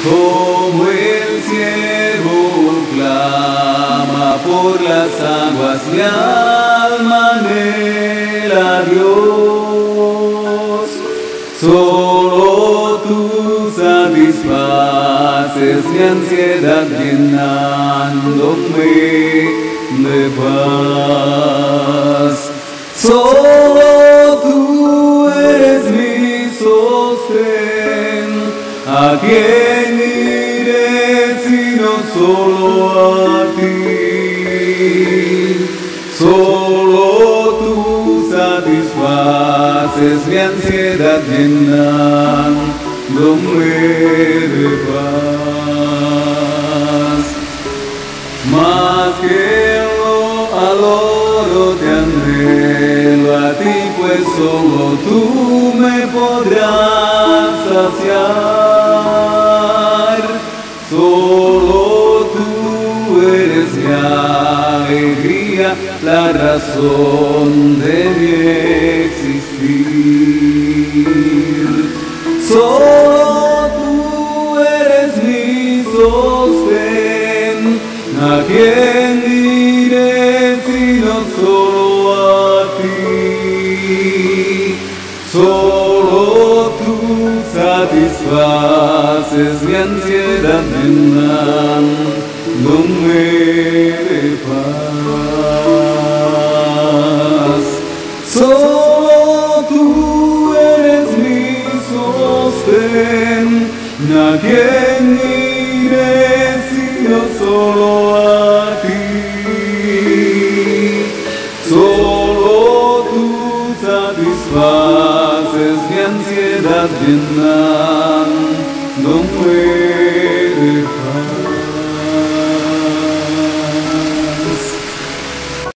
Como el ciervo clama por las aguas, mi alma anhela a Dios. Solo tú satisfaces mi ansiedad, llenándome de paz. Solo tú eres mi sostén. ¿A quién iré sino solo a ti? Solo tú satisfaces mi ansiedad, llenándome de paz. Más que al oro te anhelo a ti, pues solo tú me podrás saciar. Solo tú eres mi alegría, la razón de mi existir. Solo tú eres mi sostén. ¿A quién iré sino solo a ti? Solo tú satisfaces mi ansiedad, llenándome de paz. Solo tú eres mi sostén. ¿A quién iré sino solo a ti? Solo tú satisfaces mi ansiedad, llenándome de paz.